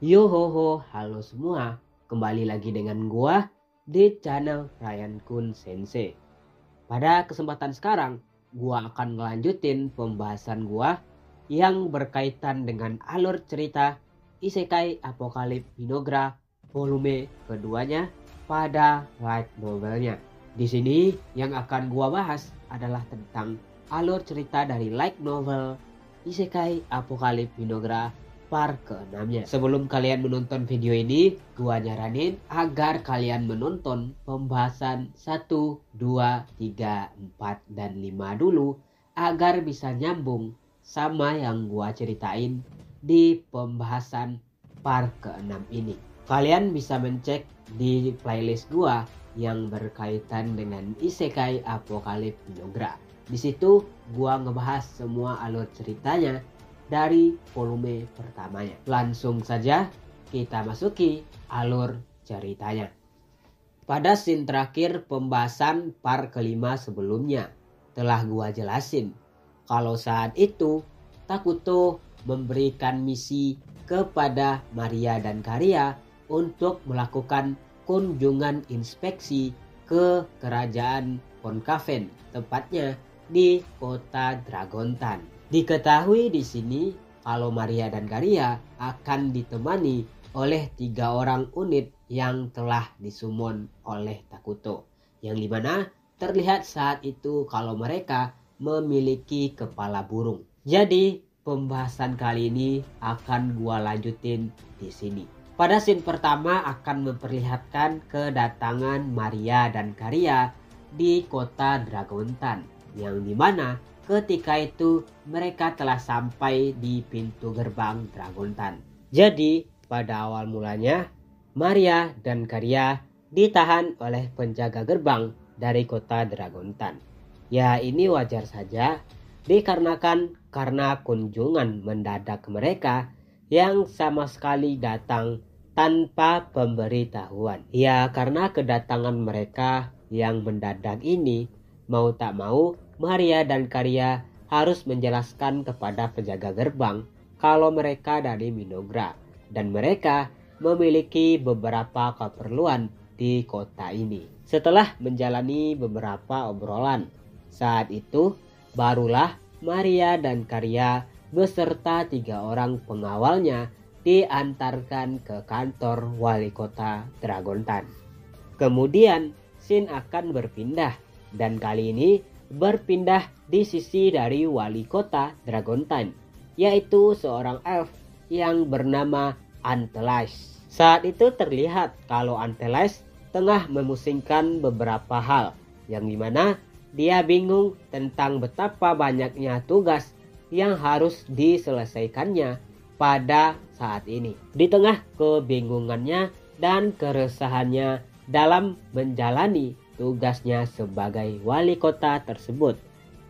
Yo ho ho, halo semua. Kembali lagi dengan gua di channel Ryan Kun Sensei. Pada kesempatan sekarang, gua akan ngelanjutin pembahasan gua yang berkaitan dengan alur cerita Isekai Apocalypse Minogra volume keduanya pada light novelnya. Di sini yang akan gua bahas adalah tentang alur cerita dari light novel Isekai Apocalypse Minogra part ke-6-nya. Sebelum kalian menonton video ini, gua nyaranin agar kalian menonton pembahasan 1, 2, 3, 4, dan 5 dulu agar bisa nyambung sama yang gua ceritain di pembahasan part ke-6 ini. Kalian bisa mencek di playlist gua yang berkaitan dengan Isekai Apocalypse Minogra. Di situ gua ngebahas semua alur ceritanya dari volume pertamanya. Langsung saja kita masuki alur ceritanya. Pada scene terakhir pembahasan part kelima sebelumnya telah gua jelasin kalau saat itu Takuto memberikan misi kepada Maria dan Karia untuk melakukan kunjungan inspeksi ke kerajaan Konkaven, tepatnya di kota Dragontan. Diketahui di sini kalau Maria dan Karia akan ditemani oleh 3 orang unit yang telah disummon oleh Takuto, yang dimana terlihat saat itu kalau mereka memiliki kepala burung. Jadi pembahasan kali ini akan gua lanjutin di sini. Pada scene pertama akan memperlihatkan kedatangan Maria dan Karia di kota Dragontan, yang dimana ketika itu mereka telah sampai di pintu gerbang Dragontan. Jadi pada awal mulanya Maria dan Karia ditahan oleh penjaga gerbang dari kota Dragontan. Ya, ini wajar saja dikarenakan karena kunjungan mendadak mereka yang sama sekali datang tanpa pemberitahuan. Ya, karena kedatangan mereka yang mendadak ini, mau tak mau Maria dan Karia harus menjelaskan kepada penjaga gerbang kalau mereka dari Minogra dan mereka memiliki beberapa keperluan di kota ini. Setelah menjalani beberapa obrolan, saat itu barulah Maria dan Karia beserta 3 orang pengawalnya diantarkan ke kantor wali kota Dragontan. Kemudian scene akan berpindah dan kali ini berpindah di sisi dari wali kota Dragontan, yaitu seorang elf yang bernama Antelais. Saat itu terlihat kalau Antelais tengah memusingkan beberapa hal, yang dimana dia bingung tentang betapa banyaknya tugas yang harus diselesaikannya pada saat ini. Di tengah kebingungannya dan keresahannya dalam menjalani tugasnya sebagai wali kota tersebut,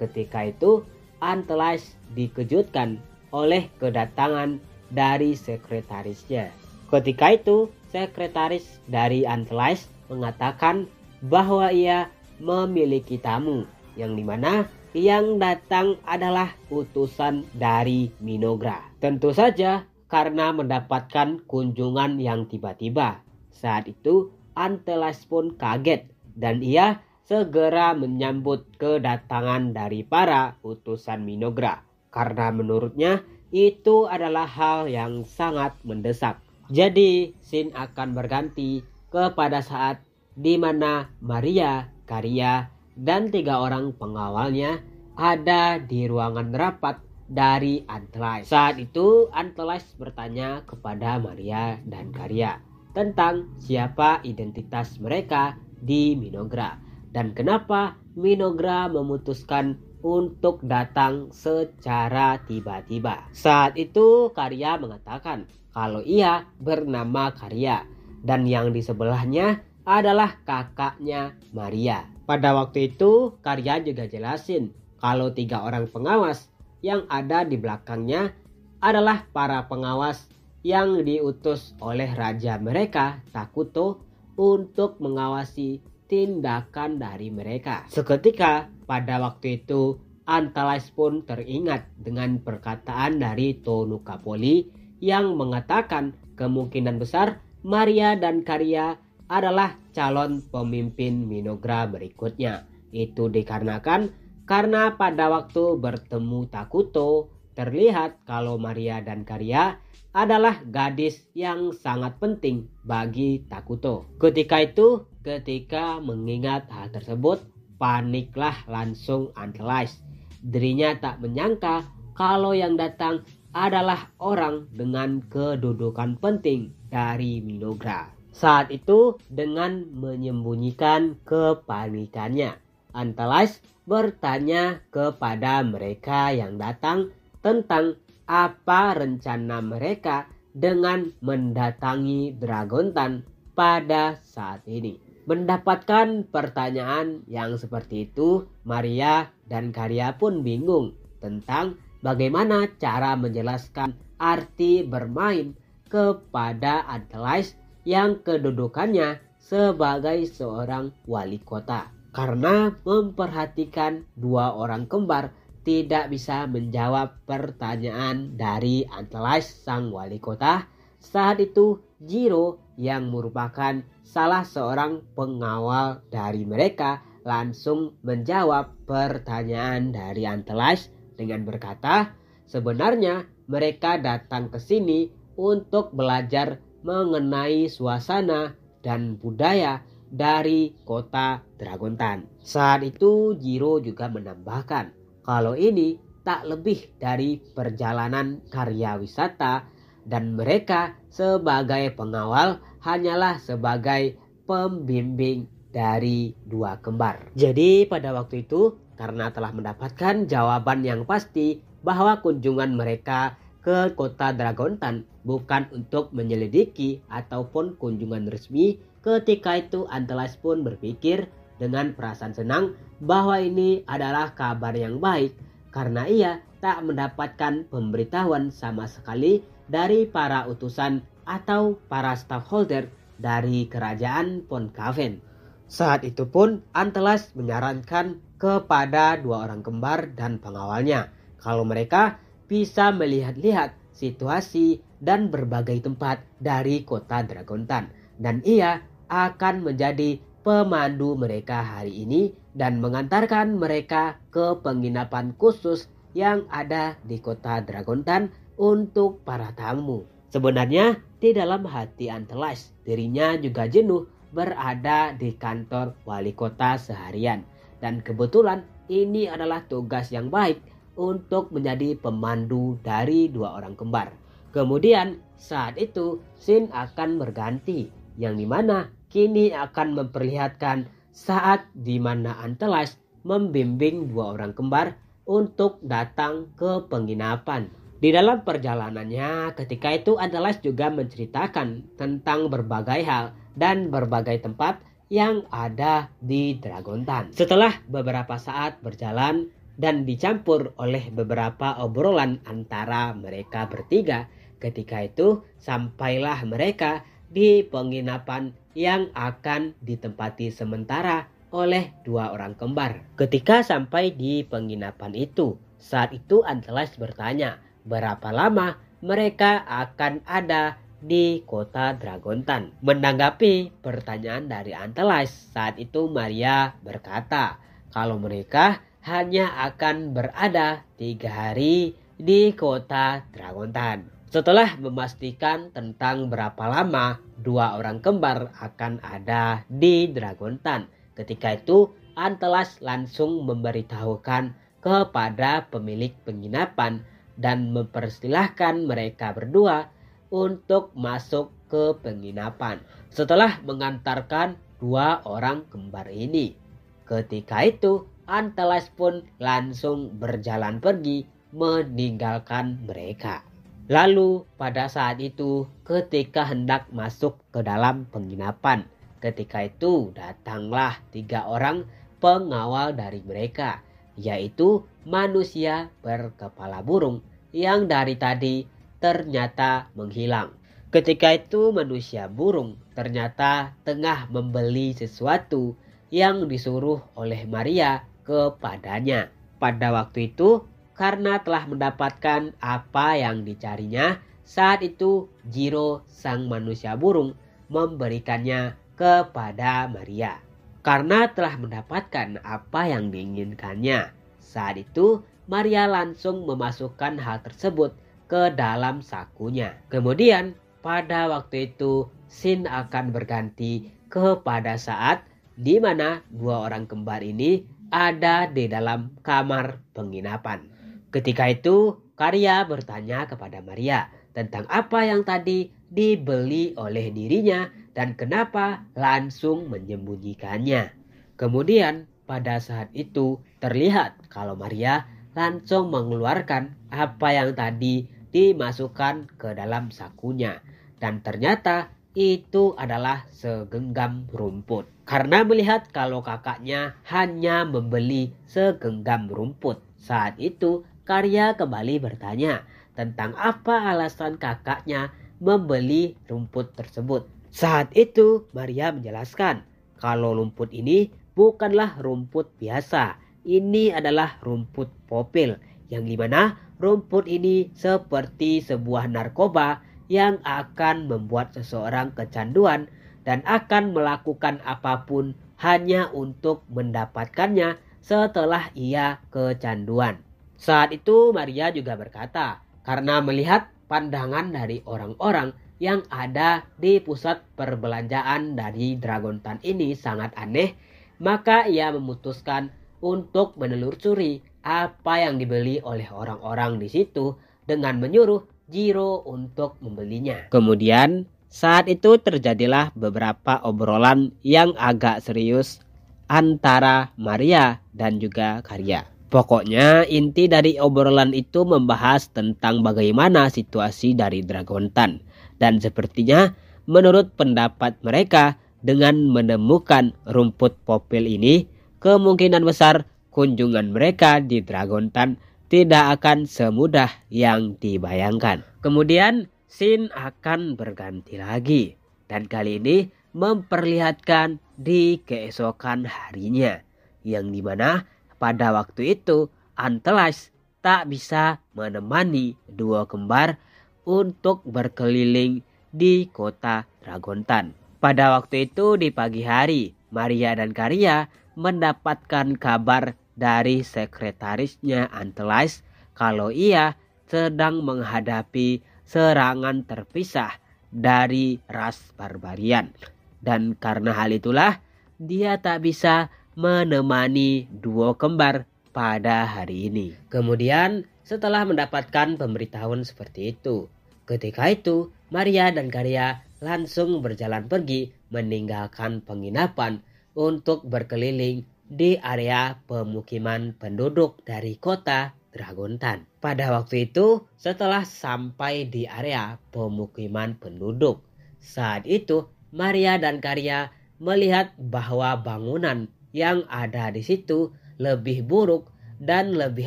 ketika itu Antelais dikejutkan oleh kedatangan dari sekretarisnya. Ketika itu sekretaris dari Antelais mengatakan bahwa ia memiliki tamu, yang dimana yang datang adalah utusan dari Minogra. Tentu saja karena mendapatkan kunjungan yang tiba-tiba. Saat itu Antelais pun kaget dan ia segera menyambut kedatangan dari para utusan Minogra, karena menurutnya itu adalah hal yang sangat mendesak. Jadi scene akan berganti kepada saat di mana Maria, Karia, dan 3 orang pengawalnya ada di ruangan rapat dari Antelais. Saat itu Antelais bertanya kepada Maria dan Karia tentang siapa identitas mereka di Minogra dan kenapa Minogra memutuskan untuk datang secara tiba-tiba. Saat itu Karia mengatakan kalau ia bernama Karia dan yang di sebelahnya adalah kakaknya Maria. Pada waktu itu Karia juga jelasin kalau 3 orang pengawas yang ada di belakangnya adalah para pengawas yang diutus oleh raja mereka, Takuto, untuk mengawasi tindakan dari mereka. Seketika pada waktu itu Antelais pun teringat dengan perkataan dari Tonukapoli yang mengatakan kemungkinan besar Maria dan Karya adalah calon pemimpin Minogra berikutnya. Itu dikarenakan karena pada waktu bertemu Takuto, terlihat kalau Maria dan Karya adalah gadis yang sangat penting bagi Takuto. Ketika mengingat hal tersebut, paniklah langsung Antlais. Dirinya tak menyangka kalau yang datang adalah orang dengan kedudukan penting dari Minogra. Saat itu, dengan menyembunyikan kepanikannya, Antlais bertanya kepada mereka yang datang tentang apa rencana mereka dengan mendatangi Dragontan pada saat ini. Mendapatkan pertanyaan yang seperti itu, Maria dan Karya pun bingung tentang bagaimana cara menjelaskan arti bermain kepada Antlais yang kedudukannya sebagai seorang wali kota. Karena memperhatikan dua orang kembar tidak bisa menjawab pertanyaan dari Antlais sang wali kota, saat itu Jiro yang merupakan salah seorang pengawal dari mereka langsung menjawab pertanyaan dari Antlais dengan berkata, sebenarnya mereka datang ke sini untuk belajar mengenai suasana dan budaya dari kota Dragontan. Saat itu Jiro juga menambahkan kalau ini tak lebih dari perjalanan karya wisata dan mereka sebagai pengawal hanyalah sebagai pembimbing dari dua kembar. Jadi pada waktu itu karena telah mendapatkan jawaban yang pasti bahwa kunjungan mereka ke kota Dragontan bukan untuk menyelidiki ataupun kunjungan resmi, ketika itu Antlais pun berpikir dengan perasaan senang bahwa ini adalah kabar yang baik karena ia tak mendapatkan pemberitahuan sama sekali dari para utusan atau para stakeholder dari kerajaan Pontcraven. Saat itu pun Antlais menyarankan kepada dua orang kembar dan pengawalnya kalau mereka bisa melihat-lihat situasi dan berbagai tempat dari kota Dragontan dan ia akan menjadi pemandu mereka hari ini dan mengantarkan mereka ke penginapan khusus yang ada di kota Dragontan untuk para tamu. Sebenarnya di dalam hati Antlais, dirinya juga jenuh berada di kantor wali kota seharian dan kebetulan ini adalah tugas yang baik untuk menjadi pemandu dari dua orang kembar. Kemudian saat itu scene akan berganti yang dimana kini akan memperlihatkan saat dimana Antlais membimbing dua orang kembar untuk datang ke penginapan. Di dalam perjalanannya ketika itu Antlais juga menceritakan tentang berbagai hal dan berbagai tempat yang ada di Dragontan. Setelah beberapa saat berjalan dan dicampur oleh beberapa obrolan antara mereka bertiga, ketika itu sampailah mereka di penginapan yang akan ditempati sementara oleh dua orang kembar. Ketika sampai di penginapan itu, saat itu Antlais bertanya berapa lama mereka akan ada di kota Dragontan. Menanggapi pertanyaan dari Antlais, saat itu Maria berkata kalau mereka hanya akan berada 3 hari di kota Dragontan. Setelah memastikan tentang berapa lama dua orang kembar akan ada di Dragontan, ketika itu Antlais langsung memberitahukan kepada pemilik penginapan dan mempersilahkan mereka berdua untuk masuk ke penginapan. Setelah mengantarkan dua orang kembar ini, ketika itu Antlais pun langsung berjalan pergi meninggalkan mereka. Lalu pada saat itu ketika hendak masuk ke dalam penginapan, ketika itu datanglah 3 orang pengawal dari mereka, yaitu manusia berkepala burung yang dari tadi ternyata menghilang. Ketika itu manusia burung ternyata tengah membeli sesuatu yang disuruh oleh Maria kepadanya. Pada waktu itu karena telah mendapatkan apa yang dicarinya, Saat itu Jiro sang manusia burung memberikannya kepada Maria karena telah mendapatkan apa yang diinginkannya. Saat itu Maria langsung memasukkan hal tersebut ke dalam sakunya. Kemudian pada waktu itu scene akan berganti kepada saat di mana dua orang kembar ini ada di dalam kamar penginapan. Ketika itu Karya bertanya kepada Maria tentang apa yang tadi dibeli oleh dirinya dan kenapa langsung menyembunyikannya. Kemudian pada saat itu terlihat kalau Maria langsung mengeluarkan apa yang tadi dimasukkan ke dalam sakunya. Dan ternyata itu adalah segenggam rumput. Karena melihat kalau kakaknya hanya membeli segenggam rumput. Saat itu Karya kembali bertanya tentang apa alasan kakaknya membeli rumput tersebut. Saat itu Maria menjelaskan kalau rumput ini bukanlah rumput biasa. Ini adalah rumput popil yang dimana rumput ini seperti sebuah narkoba yang akan membuat seseorang kecanduan dan akan melakukan apapun hanya untuk mendapatkannya setelah ia kecanduan. Saat itu Maria juga berkata, karena melihat pandangan dari orang-orang yang ada di pusat perbelanjaan dari Dragontan ini sangat aneh, maka ia memutuskan untuk menelusuri apa yang dibeli oleh orang-orang di situ dengan menyuruh Jiro untuk membelinya. Kemudian saat itu terjadilah beberapa obrolan yang agak serius antara Maria dan juga Karya. Pokoknya inti dari obrolan itu membahas tentang bagaimana situasi dari Dragontan. Dan sepertinya menurut pendapat mereka dengan menemukan rumput popil ini, kemungkinan besar kunjungan mereka di Dragontan tidak akan semudah yang dibayangkan. Kemudian scene akan berganti lagi. Dan kali ini memperlihatkan di keesokan harinya. Yang dimana pada waktu itu Antelas tak bisa menemani dua kembar untuk berkeliling di kota Dragontan. Pada waktu itu di pagi hari, Maria dan Karya mendapatkan kabar dari sekretarisnya Antelas kalau ia sedang menghadapi serangan terpisah dari ras barbarian. Dan karena hal itulah dia tak bisa menemani dua kembar pada hari ini. Kemudian setelah mendapatkan pemberitahuan seperti itu, ketika itu Maria dan Karya langsung berjalan pergi meninggalkan penginapan untuk berkeliling di area pemukiman penduduk dari kota Dragontan. Pada waktu itu setelah sampai di area pemukiman penduduk, saat itu Maria dan Karya melihat bahwa bangunan yang ada di situ lebih buruk dan lebih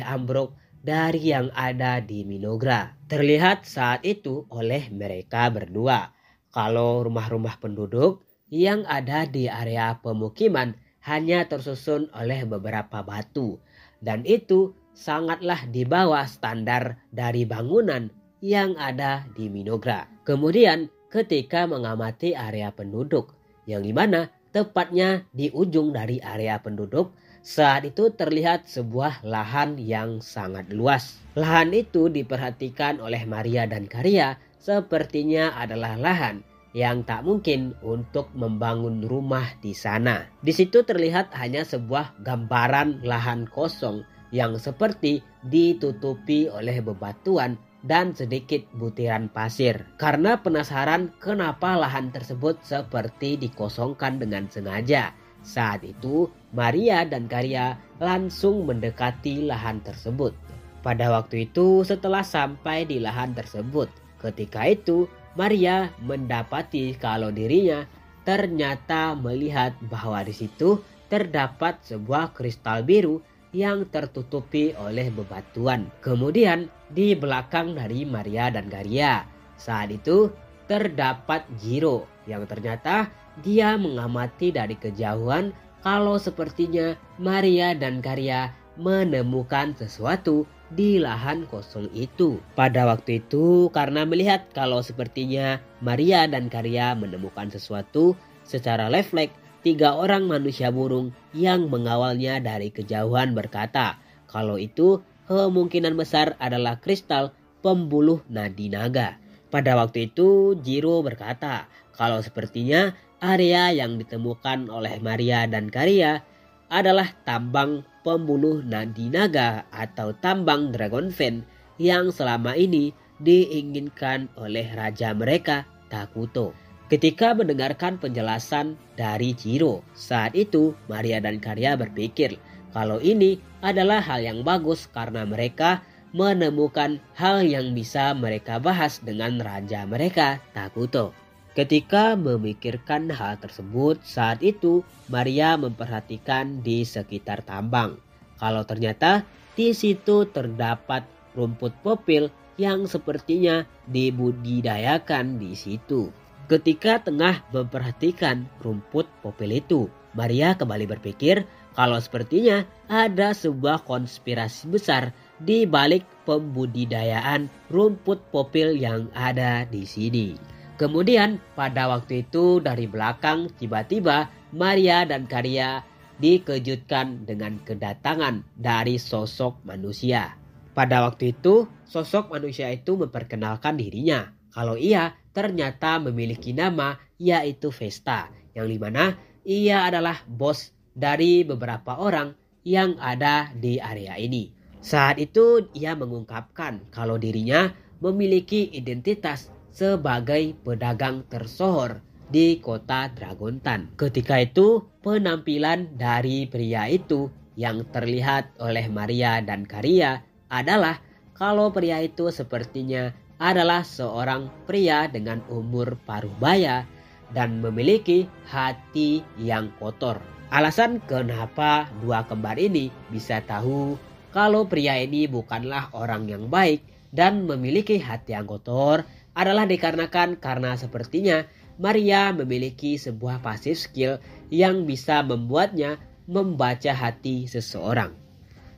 ambruk dari yang ada di Minogra. Terlihat saat itu oleh mereka berdua kalau rumah-rumah penduduk yang ada di area pemukiman hanya tersusun oleh beberapa batu dan itu sangatlah di bawah standar dari bangunan yang ada di Minogra. Kemudian ketika mengamati area penduduk yang dimana tepatnya di ujung dari area penduduk, saat itu terlihat sebuah lahan yang sangat luas. Lahan itu diperhatikan oleh Maria dan Karya sepertinya adalah lahan yang tak mungkin untuk membangun rumah di sana. Di situ terlihat hanya sebuah gambaran lahan kosong yang seperti ditutupi oleh bebatuan dan sedikit butiran pasir. Karena penasaran kenapa lahan tersebut seperti dikosongkan dengan sengaja, saat itu Maria dan Karya langsung mendekati lahan tersebut. Pada waktu itu setelah sampai di lahan tersebut, ketika itu Maria mendapati kalau dirinya ternyata melihat bahwa di situ terdapat sebuah kristal biru yang tertutupi oleh bebatuan. Kemudian di belakang dari Maria dan Karya saat itu terdapat Jiro yang ternyata dia mengamati dari kejauhan kalau sepertinya Maria dan Karya menemukan sesuatu di lahan kosong itu. Pada waktu itu karena melihat kalau sepertinya Maria dan Karya menemukan sesuatu, secara refleks 3 orang manusia burung yang mengawalnya dari kejauhan berkata kalau itu kemungkinan besar adalah kristal pembuluh nadi naga. Pada waktu itu Jiro berkata kalau sepertinya area yang ditemukan oleh Maria dan Karya adalah tambang pembuluh nadi naga atau tambang Dragon Fen yang selama ini diinginkan oleh raja mereka, Takuto. Ketika mendengarkan penjelasan dari Jiro, saat itu Maria dan Karya berpikir kalau ini adalah hal yang bagus karena mereka menemukan hal yang bisa mereka bahas dengan raja mereka, Takuto. Ketika memikirkan hal tersebut, saat itu Maria memperhatikan di sekitar tambang. Kalau ternyata di situ terdapat rumput popil yang sepertinya dibudidayakan di situ. Ketika tengah memperhatikan rumput popil itu, Maria kembali berpikir kalau sepertinya ada sebuah konspirasi besar di balik pembudidayaan rumput popil yang ada di sini. Kemudian pada waktu itu dari belakang tiba-tiba Maria dan Karya dikejutkan dengan kedatangan dari sosok manusia. Pada waktu itu sosok manusia itu memperkenalkan dirinya kalau ia ternyata memiliki nama yaitu Vesta, yang dimana ia adalah bos dari beberapa orang yang ada di area ini. Saat itu ia mengungkapkan kalau dirinya memiliki identitas sebagai pedagang tersohor di kota Dragontan. Ketika itu penampilan dari pria itu yang terlihat oleh Maria dan Karya adalah kalau pria itu sepertinya adalah seorang pria dengan umur paruh baya dan memiliki hati yang kotor. Alasan kenapa dua kembar ini bisa tahu kalau pria ini bukanlah orang yang baik dan memiliki hati yang kotor adalah dikarenakan karena sepertinya Maria memiliki sebuah passive skill yang bisa membuatnya membaca hati seseorang.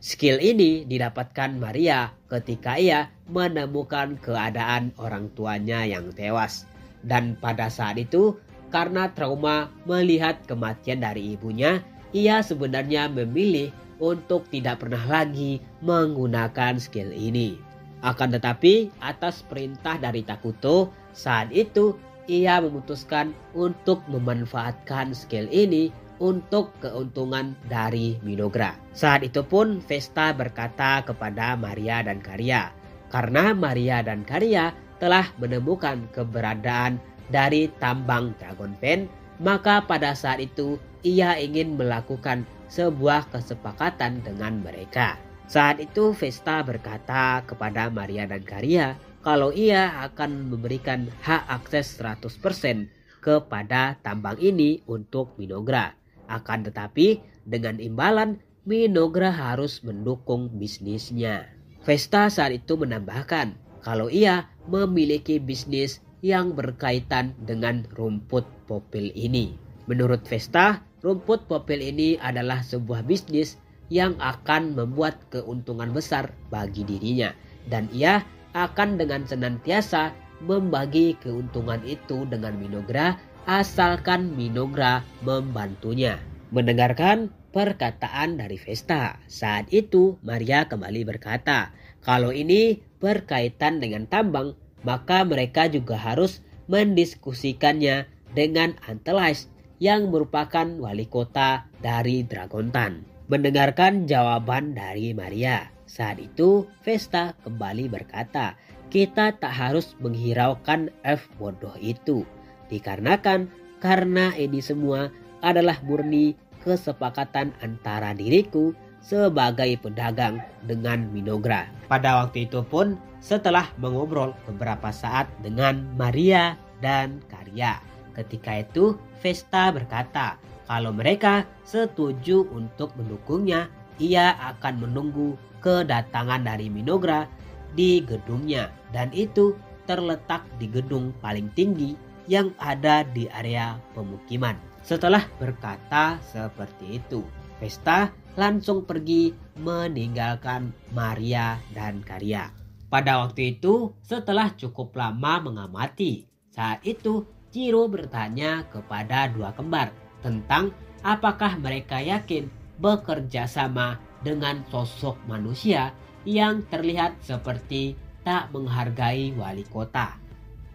Skill ini didapatkan Maria ketika ia menemukan keadaan orang tuanya yang tewas. Dan pada saat itu karena trauma melihat kematian dari ibunya, ia sebenarnya memilih untuk tidak pernah lagi menggunakan skill ini. Akan tetapi atas perintah dari Takuto, saat itu ia memutuskan untuk memanfaatkan skill ini untuk keuntungan dari Minogra. Saat itu pun Vesta berkata kepada Maria dan Karya, karena Maria dan Karya telah menemukan keberadaan dari tambang Dragon Fen, maka pada saat itu ia ingin melakukan sebuah kesepakatan dengan mereka. Saat itu Vesta berkata kepada Maria dan Karya kalau ia akan memberikan hak akses 100% kepada tambang ini untuk Minogra. Akan tetapi dengan imbalan Minogra harus mendukung bisnisnya. Vesta saat itu menambahkan kalau ia memiliki bisnis yang berkaitan dengan rumput popil ini. Menurut Vesta, rumput popil ini adalah sebuah bisnis yang akan membuat keuntungan besar bagi dirinya. Dan ia akan dengan senantiasa membagi keuntungan itu dengan Minogra asalkan Minogra membantunya. Mendengarkan perkataan dari Vesta, saat itu Maria kembali berkata, kalau ini berkaitan dengan tambang, maka mereka juga harus mendiskusikannya dengan Antelais yang merupakan wali kota dari Dragontan. Mendengarkan jawaban dari Maria, saat itu Vesta kembali berkata, kita tak harus menghiraukan F bodoh itu. Dikarenakan karena ini semua adalah murni kesepakatan antara diriku sebagai pedagang dengan Minogra. Pada waktu itu pun setelah mengobrol beberapa saat dengan Maria dan Karya, ketika itu Vesta berkata kalau mereka setuju untuk mendukungnya, ia akan menunggu kedatangan dari Minogra di gedungnya, dan itu terletak di gedung paling tinggi yang ada di area pemukiman. Setelah berkata seperti itu, Vesta langsung pergi meninggalkan Maria dan Karya. Pada waktu itu, setelah cukup lama mengamati, saat itu Jiro bertanya kepada dua kembar tentang apakah mereka yakin bekerja sama dengan sosok manusia yang terlihat seperti tak menghargai wali kota.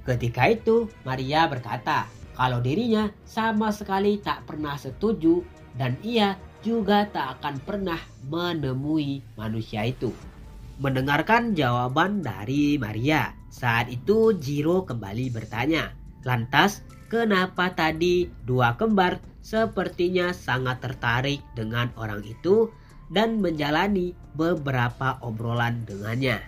Ketika itu, Maria berkata kalau dirinya sama sekali tak pernah setuju dan ia juga tak akan pernah menemui manusia itu. Mendengarkan jawaban dari Maria, saat itu Jiro kembali bertanya, lantas kenapa tadi dua kembar sepertinya sangat tertarik dengan orang itu dan menjalani beberapa obrolan dengannya?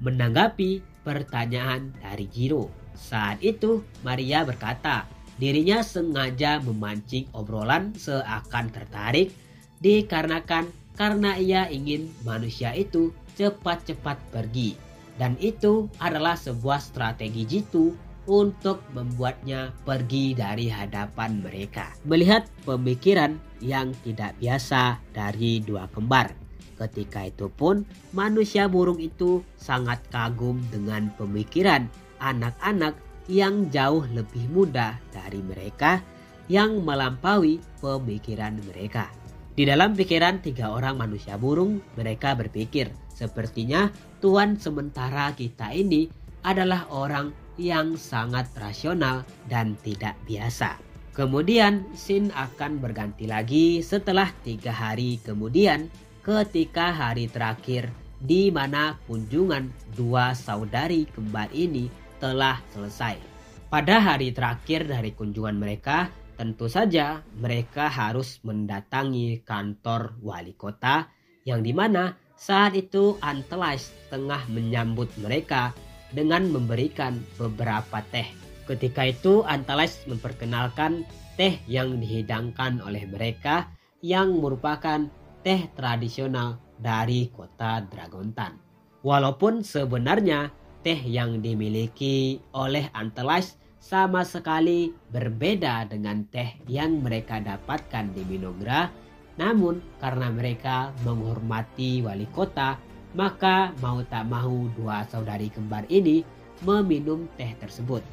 Menanggapi pertanyaan dari Jiro, saat itu Maria berkata dirinya sengaja memancing obrolan seakan tertarik dikarenakan karena ia ingin manusia itu cepat-cepat pergi. Dan itu adalah sebuah strategi jitu untuk membuatnya pergi dari hadapan mereka. Melihat pemikiran yang tidak biasa dari dua kembar. Ketika itu pun manusia burung itu sangat kagum dengan pemikiran anak-anak yang jauh lebih muda dari mereka yang melampaui pemikiran mereka. Di dalam pikiran tiga orang manusia burung, mereka berpikir sepertinya tuan sementara kita ini adalah orang yang sangat rasional dan tidak biasa. Kemudian scene akan berganti lagi setelah 3 hari kemudian ketika hari terakhir di mana kunjungan dua saudari kembar ini telah selesai. Pada hari terakhir dari kunjungan mereka, tentu saja mereka harus mendatangi kantor wali kota yang dimana saat itu Antelais tengah menyambut mereka dengan memberikan beberapa teh. Ketika itu Antelais memperkenalkan teh yang dihidangkan oleh mereka yang merupakan teh tradisional dari kota Dragontan. Walaupun sebenarnya teh yang dimiliki oleh Antelais sama sekali berbeda dengan teh yang mereka dapatkan di Minogra, namun karena mereka menghormati wali kota, maka mau tak mau dua saudari kembar ini meminum teh tersebut.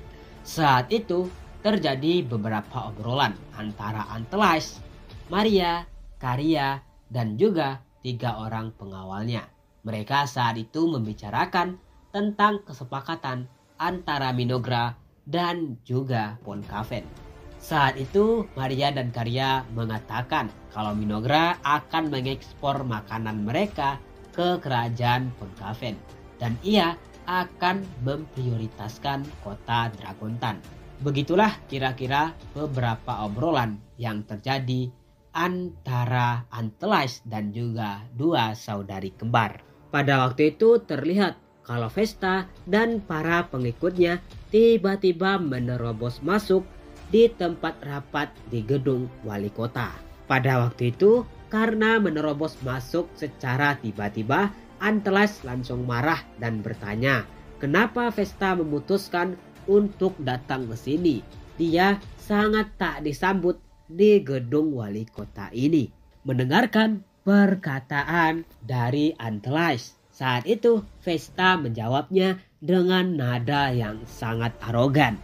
Saat itu terjadi beberapa obrolan antara Antelais, Maria, Karya, dan juga 3 orang pengawalnya. Mereka saat itu membicarakan tentang kesepakatan antara Minogra dan juga Ponkaven. Saat itu Maria dan Karya mengatakan kalau Minogra akan mengekspor makanan mereka ke kerajaan Ponkaven dan ia akan memprioritaskan kota Dragontan. Begitulah kira-kira beberapa obrolan yang terjadi antara Antelais dan juga dua saudari kembar. Pada waktu itu terlihat kalau Vesta dan para pengikutnya tiba-tiba menerobos masuk di tempat rapat di gedung wali kota. Pada waktu itu, karena menerobos masuk secara tiba-tiba, Antelais langsung marah dan bertanya, kenapa Vesta memutuskan untuk datang ke sini? Dia sangat tak disambut di gedung wali kota ini. Mendengarkan perkataan dari Antelais, saat itu Vesta menjawabnya dengan nada yang sangat arogan.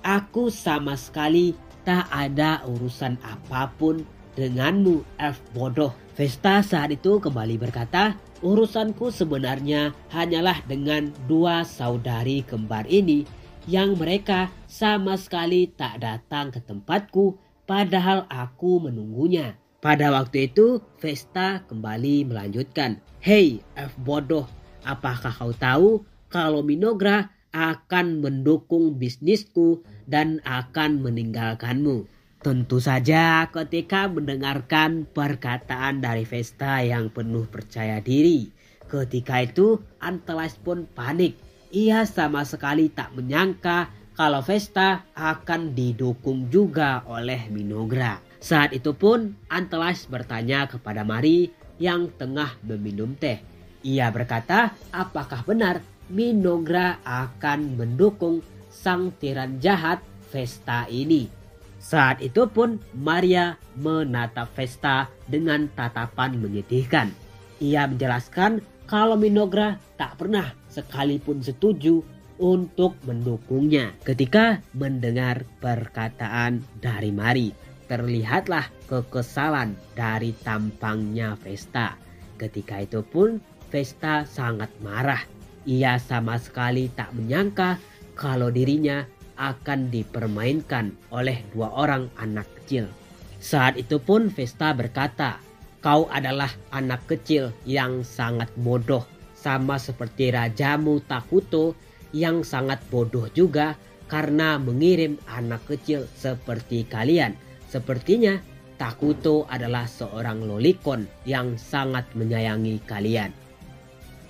Aku sama sekali tak ada urusan apapun denganmu, elf bodoh. Vesta saat itu kembali berkata, urusanku sebenarnya hanyalah dengan dua saudari kembar ini yang mereka sama sekali tak datang ke tempatku padahal aku menunggunya. Pada waktu itu Vesta kembali melanjutkan, hei elf bodoh, apakah kau tahu kalau Minogra akan mendukung bisnisku dan akan meninggalkanmu? Tentu saja ketika mendengarkan perkataan dari Vesta yang penuh percaya diri, ketika itu Antelais pun panik. Ia sama sekali tak menyangka kalau Vesta akan didukung juga oleh Minogra. Saat itu pun Antelais bertanya kepada Mari yang tengah meminum teh. Ia berkata, apakah benar Minogra akan mendukung sang tiran jahat Vesta ini? Saat itu pun Maria menatap Vesta dengan tatapan menyedihkan. Ia menjelaskan kalau Minogra tak pernah sekalipun setuju untuk mendukungnya. Ketika mendengar perkataan dari Mari, terlihatlah kekesalan dari tampangnya Vesta. Ketika itu pun Vesta sangat marah. Ia sama sekali tak menyangka kalau dirinya akan dipermainkan oleh dua orang anak kecil. Saat itu pun Vesta berkata, "Kau adalah anak kecil yang sangat bodoh, sama seperti rajamu Takuto yang sangat bodoh juga karena mengirim anak kecil seperti kalian. Sepertinya Takuto adalah seorang lolicon yang sangat menyayangi kalian."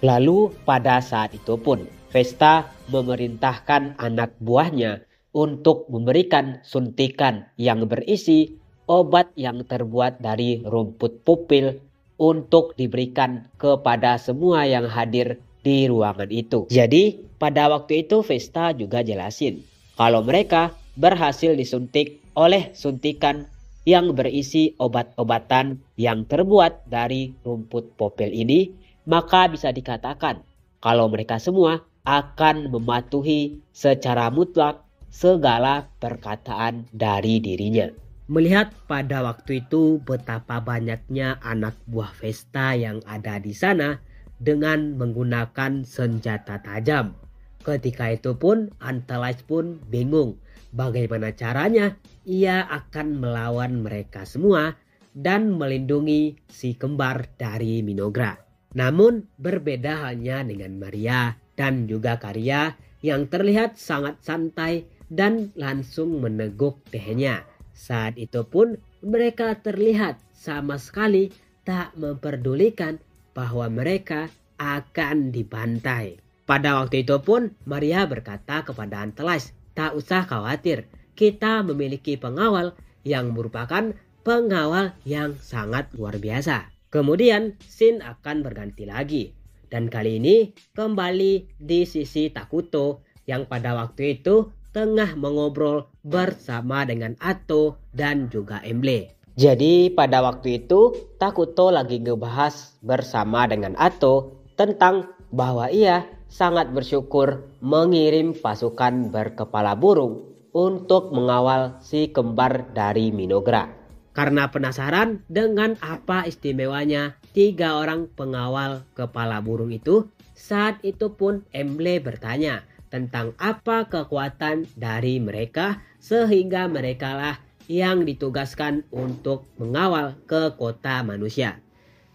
Lalu pada saat itu pun Vesta memerintahkan anak buahnya untuk memberikan suntikan yang berisi obat yang terbuat dari rumput pupil untuk diberikan kepada semua yang hadir di ruangan itu. Jadi pada waktu itu Vesta juga jelasin kalau mereka berhasil disuntik oleh suntikan yang berisi obat-obatan yang terbuat dari rumput popel ini, maka bisa dikatakan kalau mereka semua akan mematuhi secara mutlak segala perkataan dari dirinya. Melihat pada waktu itu betapa banyaknya anak buah Vesta yang ada di sana dengan menggunakan senjata tajam. Ketika itu pun Antalis pun bingung bagaimana caranya ia akan melawan mereka semua dan melindungi si kembar dari Minogra. Namun berbeda halnya dengan Maria dan juga Karya yang terlihat sangat santai dan langsung meneguk tehnya. Saat itu pun mereka terlihat sama sekali tak memperdulikan bahwa mereka akan dibantai. Pada waktu itu pun Maria berkata kepada Antalis, "Tak usah khawatir, kita memiliki pengawal yang merupakan pengawal yang sangat luar biasa." Kemudian scene akan berganti lagi. Dan kali ini kembali di sisi Takuto yang pada waktu itu tengah mengobrol bersama dengan Ato dan juga Emble. Jadi pada waktu itu Takuto lagi ngebahas bersama dengan Ato tentang bahwa ia sangat bersyukur mengirim pasukan berkepala burung untuk mengawal si kembar dari Minogra. Karena penasaran dengan apa istimewanya 3 orang pengawal kepala burung itu, saat itu pun Emble bertanya tentang apa kekuatan dari mereka sehingga merekalah yang ditugaskan untuk mengawal ke kota manusia.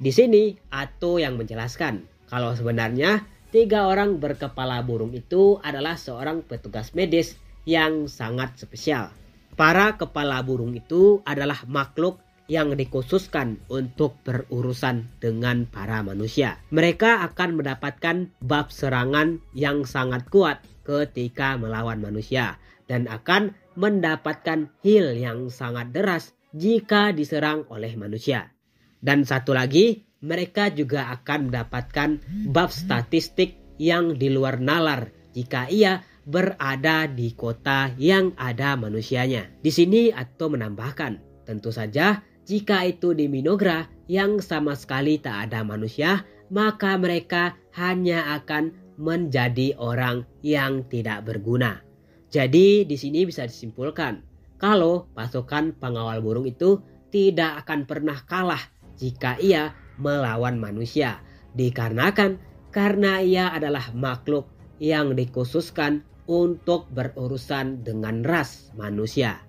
Di sini Ato yang menjelaskan kalau sebenarnya 3 orang berkepala burung itu adalah seorang petugas medis yang sangat spesial. Para kepala burung itu adalah makhluk yang dikhususkan untuk berurusan dengan para manusia. Mereka akan mendapatkan bab serangan yang sangat kuat ketika melawan manusia dan akan mendapatkan heal yang sangat deras jika diserang oleh manusia. Dan satu lagi, mereka juga akan mendapatkan bab statistik yang di luar nalar jika ia berada di kota yang ada manusianya. Di sini Ato menambahkan, tentu saja jika itu di Minogra yang sama sekali tak ada manusia, maka mereka hanya akan menjadi orang yang tidak berguna. Jadi di sini bisa disimpulkan kalau pasukan pengawal burung itu tidak akan pernah kalah jika ia melawan manusia, dikarenakan karena ia adalah makhluk yang dikhususkan untuk berurusan dengan ras manusia.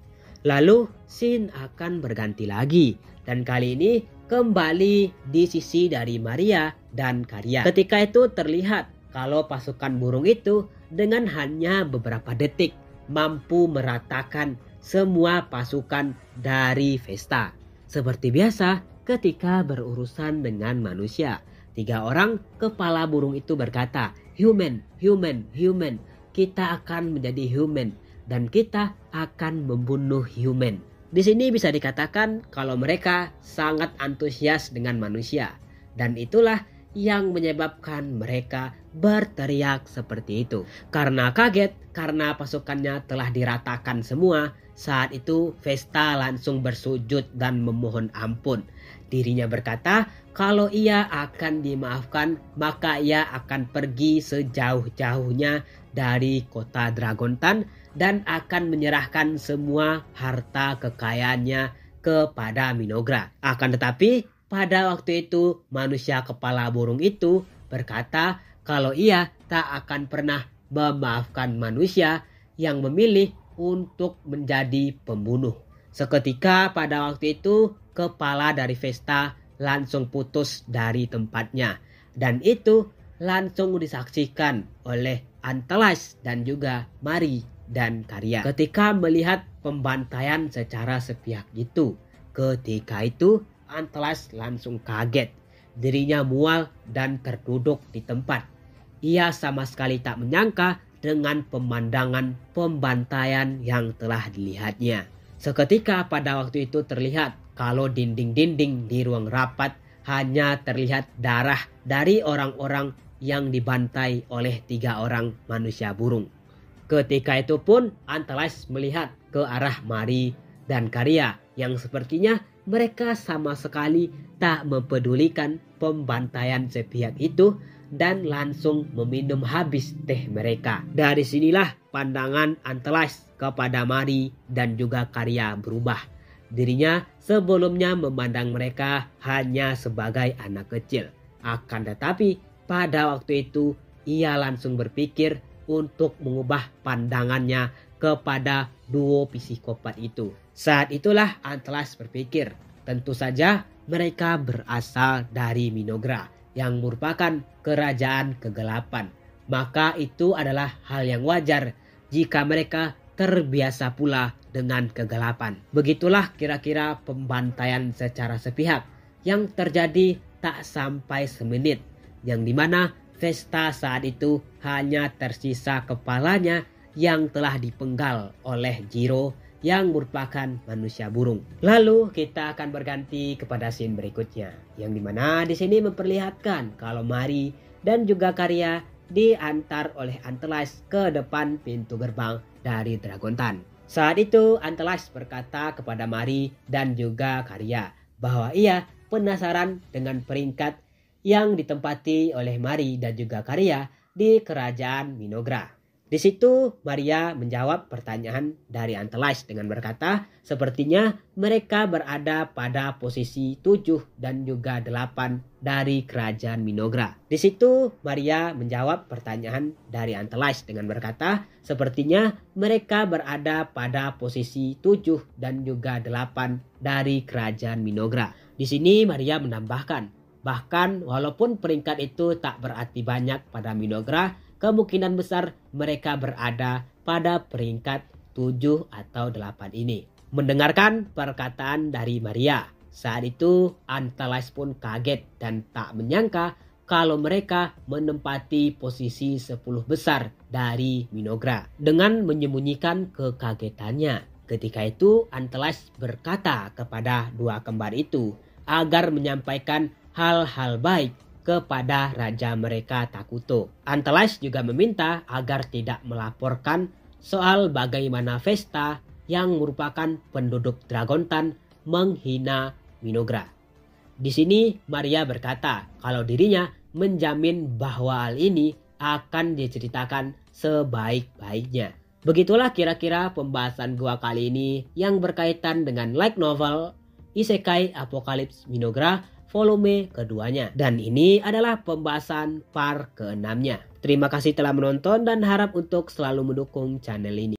Lalu scene akan berganti lagi dan kali ini kembali di sisi dari Maria dan Karya. Ketika itu terlihat kalau pasukan burung itu dengan hanya beberapa detik mampu meratakan semua pasukan dari Vesta. Seperti biasa ketika berurusan dengan manusia, 3 orang kepala burung itu berkata, "Human, human, human. Kita akan menjadi human dan kita akan membunuh human." Di sini bisa dikatakan kalau mereka sangat antusias dengan manusia dan itulah yang menyebabkan mereka berteriak seperti itu. Karena kaget, karena pasukannya telah diratakan semua, saat itu Vesta langsung bersujud dan memohon ampun. Dirinya berkata kalau ia akan dimaafkan, maka ia akan pergi sejauh-jauhnya dari kota Dragontan dan akan menyerahkan semua harta kekayaannya kepada Minogra. Akan tetapi pada waktu itu manusia kepala burung itu berkata kalau ia tak akan pernah memaafkan manusia yang memilih untuk menjadi pembunuh. Seketika pada waktu itu kepala dari Vesta langsung putus dari tempatnya. Dan itu langsung disaksikan oleh Antalas dan juga Mari dan Karya. Ketika melihat pembantaian secara sepihak itu. Ketika itu Antalas langsung kaget. Dirinya mual dan terduduk di tempat. Ia sama sekali tak menyangka dengan pemandangan pembantaian yang telah dilihatnya. Seketika pada waktu itu terlihat kalau dinding-dinding di ruang rapat hanya terlihat darah dari orang-orang yang dibantai oleh 3 orang manusia burung. Ketika itu pun Antalas melihat ke arah Mari dan Karya yang sepertinya mereka sama sekali tak mempedulikan pembantaian sepihak itu dan langsung meminum habis teh mereka. Dari sinilah pandangan Antalas kepada Mari dan juga Karya berubah. Dirinya sebelumnya memandang mereka hanya sebagai anak kecil. Akan tetapi pada waktu itu ia langsung berpikir untuk mengubah pandangannya kepada duo psikopat itu. Saat itulah Antalas berpikir, tentu saja mereka berasal dari Minogra yang merupakan kerajaan kegelapan. Maka itu adalah hal yang wajar jika mereka terbiasa pula dengan kegelapan. Begitulah kira-kira pembantaian secara sepihak yang terjadi tak sampai semenit, yang dimana Vesta saat itu hanya tersisa kepalanya yang telah dipenggal oleh Jiro yang merupakan manusia burung. Lalu kita akan berganti kepada scene berikutnya, yang dimana di sini memperlihatkan kalau Mari dan juga Karya diantar oleh Antalas ke depan pintu gerbang dari Dragontan. Saat itu Antalas berkata kepada Mari dan juga Karya bahwa ia penasaran dengan peringkat yang ditempati oleh Mari dan juga Karya di kerajaan Minogra. Di situ Maria menjawab pertanyaan dari Antalas dengan berkata, sepertinya mereka berada pada posisi 7 dan juga 8 dari kerajaan Minogra. Di situ Maria menjawab pertanyaan dari Antalas dengan berkata, sepertinya mereka berada pada posisi 7 dan juga 8 dari kerajaan Minogra. Di sini Maria menambahkan, bahkan walaupun peringkat itu tak berarti banyak pada Minogra, kemungkinan besar mereka berada pada peringkat 7 atau 8 ini. Mendengarkan perkataan dari Maria, saat itu Antalas pun kaget dan tak menyangka kalau mereka menempati posisi 10 besar dari Minogra. Dengan menyembunyikan kekagetannya, ketika itu Antalas berkata kepada 2 kembar itu agar menyampaikan hal-hal baik kepada raja mereka Takuto. Antalas juga meminta agar tidak melaporkan soal bagaimana Vesta yang merupakan penduduk Dragontan menghina Minogra. Di sini Maria berkata kalau dirinya menjamin bahwa hal ini akan diceritakan sebaik-baiknya. Begitulah kira-kira pembahasan gua kali ini yang berkaitan dengan light novel Isekai Apocalypse Minogra volume keduanya. Dan ini adalah pembahasan part ke-6-nya. Terima kasih telah menonton dan harap untuk selalu mendukung channel ini.